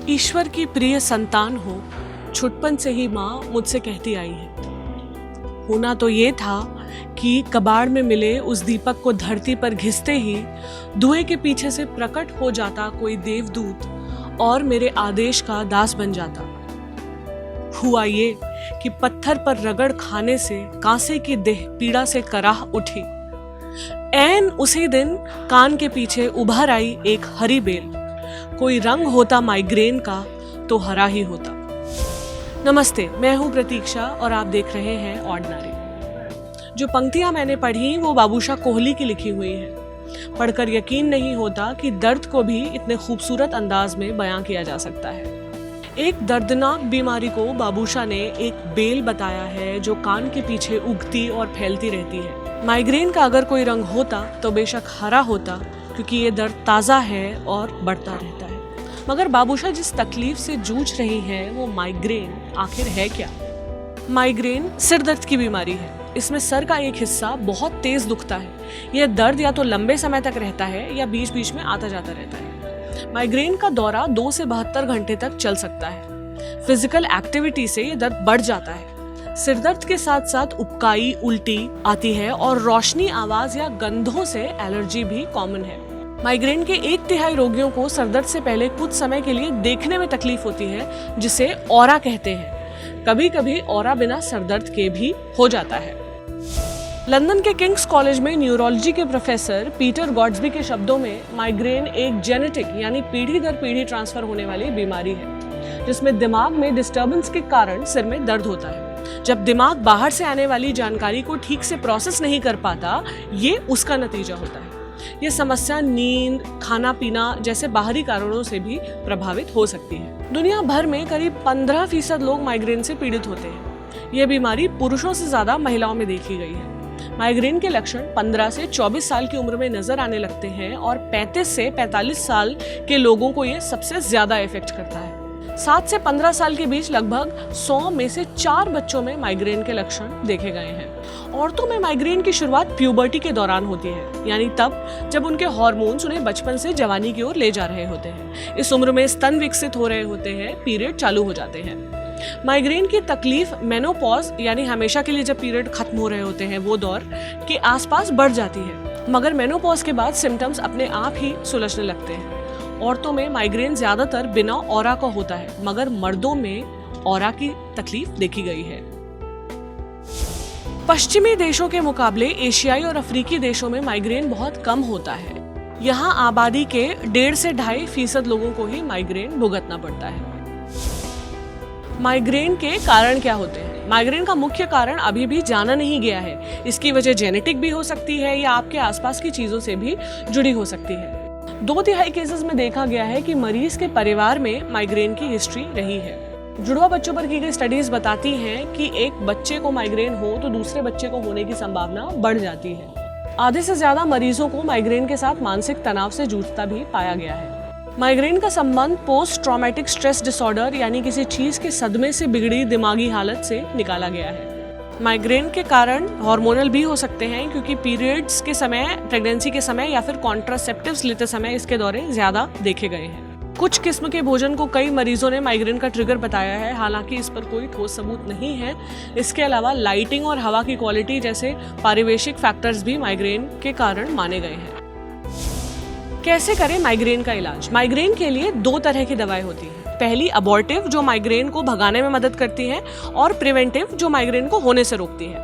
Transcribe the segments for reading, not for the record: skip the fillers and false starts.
ईश्वर की प्रिय संतान हो, छुटपन से ही माँ मुझसे कहती आई है। होना तो ये था कि कबाड़ में मिले उस दीपक को धरती पर घिसते ही धुएं के पीछे से प्रकट हो जाता कोई देवदूत और मेरे आदेश का दास बन जाता। हुआ ये कि पत्थर पर रगड़ खाने से कांसे की देह पीड़ा से कराह उठी। ऐन उसी दिन कान के पीछे उभर आई एक हरी बेल। कोई रंग होता माइग्रेन का तो हरा ही होता। नमस्ते, मैं हूं प्रतीक्षा और आप देख रहे हैं ऑर्डिनरी। जो पंक्तियां मैंने पढ़ी वो बाबूशाह कोहली की लिखी हुई है। पढ़कर यकीन नहीं होता कि दर्द को भी इतने खूबसूरत अंदाज में बयां किया जा सकता है। एक दर्दनाक बीमारी को बाबूशाह ने एक बेल बताया है जो कान के पीछे उगती और फैलती रहती है। माइग्रेन का अगर कोई रंग होता तो बेशक हरा होता, क्योंकि ये दर्द ताज़ा है और बढ़ता रहता है। मगर बाबूशाह जिस तकलीफ से जूझ रही हैं वो माइग्रेन आखिर है क्या? माइग्रेन सिर दर्द की बीमारी है। इसमें सर का एक हिस्सा बहुत तेज दुखता है। यह दर्द या तो लंबे समय तक रहता है या बीच बीच में आता जाता रहता है। माइग्रेन का दौरा 2 से 72 घंटे तक चल सकता है। फिजिकल एक्टिविटी से ये दर्द बढ़ जाता है। सिरदर्द के साथ साथ उबकाई, उल्टी आती है और रोशनी, आवाज या गंधों से एलर्जी भी कॉमन है। माइग्रेन के 1/3 रोगियों को सरदर्द से पहले कुछ समय के लिए देखने में तकलीफ होती है, जिसे ऑरा कहते हैं। कभी कभी ऑरा बिना सरदर्द के भी हो जाता है। लंदन के किंग्स कॉलेज में न्यूरोलॉजी के प्रोफेसर पीटर गॉड्सबी के शब्दों में माइग्रेन एक जेनेटिक यानी पीढ़ी दर पीढ़ी ट्रांसफर होने वाली बीमारी है, जिसमें दिमाग में डिस्टर्बेंस के कारण सिर में दर्द होता है। जब दिमाग बाहर से आने वाली जानकारी को ठीक से प्रोसेस नहीं कर पाता, ये उसका नतीजा होता है। ये समस्या नींद, खाना पीना जैसे बाहरी कारणों से भी प्रभावित हो सकती है। दुनिया भर में करीब 15% लोग माइग्रेन से पीड़ित होते हैं। यह बीमारी पुरुषों से ज्यादा महिलाओं में देखी गई है। माइग्रेन के लक्षण 15 से 24 साल की उम्र में नजर आने लगते हैं और 35 से 45 साल के लोगों को ये सबसे ज्यादा इफेक्ट करता है। 7 से 15 साल के बीच लगभग 100 में से 4 बच्चों में माइग्रेन के लक्षण देखे गए हैं। औरतों में माइग्रेन की शुरुआत प्यूबर्टी के दौरान होती है, यानी तब जब उनके हार्मोन्स उन्हें बचपन से जवानी की ओर ले जा रहे होते हैं। इस उम्र में स्तन विकसित हो रहे होते हैं, पीरियड चालू हो जाते हैं। माइग्रेन की तकलीफ मेनोपॉज यानी हमेशा के लिए जब पीरियड खत्म हो रहे होते हैं वो दौर के आसपास बढ़ जाती है, मगर मेनोपॉज के बाद सिम्टम्स अपने आप ही सुलझने लगते हैं। औरतों में माइग्रेन ज्यादातर बिना ऑरा का होता है, मगर मर्दों में ऑरा की तकलीफ देखी गई है। पश्चिमी देशों के मुकाबले एशियाई और अफ्रीकी देशों में माइग्रेन बहुत कम होता है। यहाँ आबादी के 1.5 से 2.5% लोगों को ही माइग्रेन भुगतना पड़ता है। माइग्रेन के कारण क्या होते हैं? माइग्रेन का मुख्य कारण अभी भी जाना नहीं गया है। इसकी वजह जेनेटिक भी हो सकती है या आपके आसपास की चीजों से भी जुड़ी हो सकती है। 2/3 केसेस में देखा गया है कि मरीज के परिवार में माइग्रेन की हिस्ट्री रही है। जुड़वा बच्चों पर की गई स्टडीज बताती हैं कि एक बच्चे को माइग्रेन हो तो दूसरे बच्चे को होने की संभावना बढ़ जाती है। आधे से ज्यादा मरीजों को माइग्रेन के साथ मानसिक तनाव से जूझता भी पाया गया है। माइग्रेन का संबंध पोस्ट ट्रॉमेटिक स्ट्रेस डिसऑर्डर यानी किसी चीज के सदमे से बिगड़ी दिमागी हालत से निकाला गया है। माइग्रेन के कारण हार्मोनल भी हो सकते हैं, क्योंकि पीरियड्स के समय, प्रेगनेंसी के समय या फिर कॉन्ट्रासेप्टिव्स लेते समय इसके दौरे ज्यादा देखे गए हैं। कुछ किस्म के भोजन को कई मरीजों ने माइग्रेन का ट्रिगर बताया है, हालांकि इस पर कोई ठोस सबूत नहीं है। इसके अलावा लाइटिंग और हवा की क्वालिटी जैसे पारिवेशिक फैक्टर्स भी माइग्रेन के कारण माने गए हैं। कैसे करें माइग्रेन का इलाज? माइग्रेन के लिए 2 तरह की दवाएं होती हैं। पहली अबॉर्टिव, जो माइग्रेन को भगाने में मदद करती है, और प्रिवेंटिव, जो माइग्रेन को होने से रोकती है।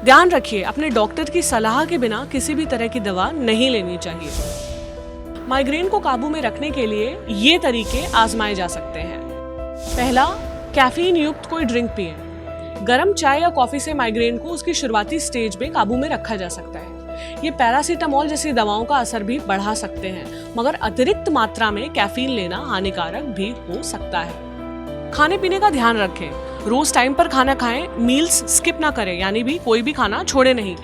ध्यान रखिए, अपने डॉक्टर की सलाह के बिना किसी भी तरह की दवा नहीं लेनी चाहिए। माइग्रेन को काबू में रखने के लिए ये तरीके आजमाए जा सकते हैं। पहला, कैफीन युक्त कोई ड्रिंक पिएं। गर्म चाय या कॉफी से माइग्रेन को उसकी शुरुआती स्टेज में काबू में रखा जा सकता है। ये पैरासीटामोल जैसी दवाओं का असर भी बढ़ा सकते हैं, मगर अतिरिक्त मात्रा में कैफीन लेना हानिकारक भी हो सकता है। खाने पीने का ध्यान रखें। रोज टाइम पर खाना खाएं, मील्स स्किप ना करें, यानी भी कोई भी खाना छोड़े नहीं।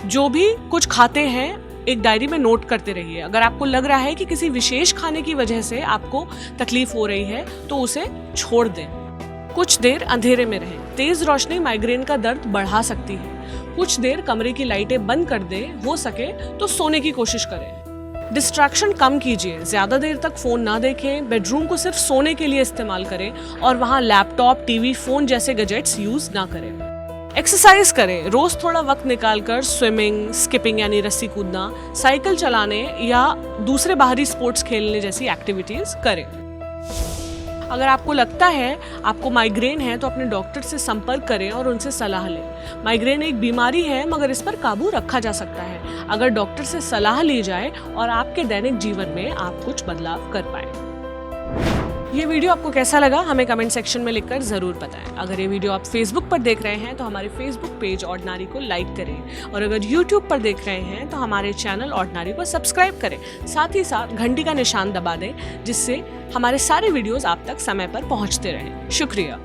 जो भी कुछ खाते हैं एक डायरी में नोट करते रहिए। अगर आपको लग रहा है कि किसी विशेष खाने की वजह से आपको तकलीफ हो रही है तो उसे छोड़ दें। कुछ देर अंधेरे में रहें। तेज रोशनी माइग्रेन का दर्द बढ़ा सकती है। कुछ देर कमरे की लाइटें बंद कर दें। हो सके तो सोने की कोशिश करें। डिस्ट्रैक्शन कम कीजिए, ज़्यादा देर तक फ़ोन ना देखें, बेडरूम को सिर्फ सोने के लिए इस्तेमाल करें और वहाँ लैपटॉप, टीवी, फ़ोन जैसे गैजेट्स यूज़ ना करें। एक्सरसाइज करें, रोज़ थोड़ा वक्त निकालकर स्विमिंग, स्किपिंग यानी रस्सी कूदना, साइकिल चलाने या दूसरे बाहरी स्पोर्ट्स खेलने जैसी एक्टिविटीज़ करें। अगर आपको लगता है आपको माइग्रेन है तो अपने डॉक्टर से संपर्क करें और उनसे सलाह लें। माइग्रेन एक बीमारी है मगर इस पर काबू रखा जा सकता है अगर डॉक्टर से सलाह ली जाए और आपके दैनिक जीवन में आप कुछ बदलाव कर पाएं। ये वीडियो आपको कैसा लगा हमें कमेंट सेक्शन में लिखकर ज़रूर बताएं। अगर ये वीडियो आप फेसबुक पर देख रहे हैं तो हमारे फेसबुक पेज ऑर्डिनरी को लाइक करें और अगर यूट्यूब पर देख रहे हैं तो हमारे चैनल ऑर्डिनरी को सब्सक्राइब करें। साथ ही साथ घंटी का निशान दबा दें जिससे हमारे सारे वीडियोस आप तक समय पर पहुंचते रहें। शुक्रिया।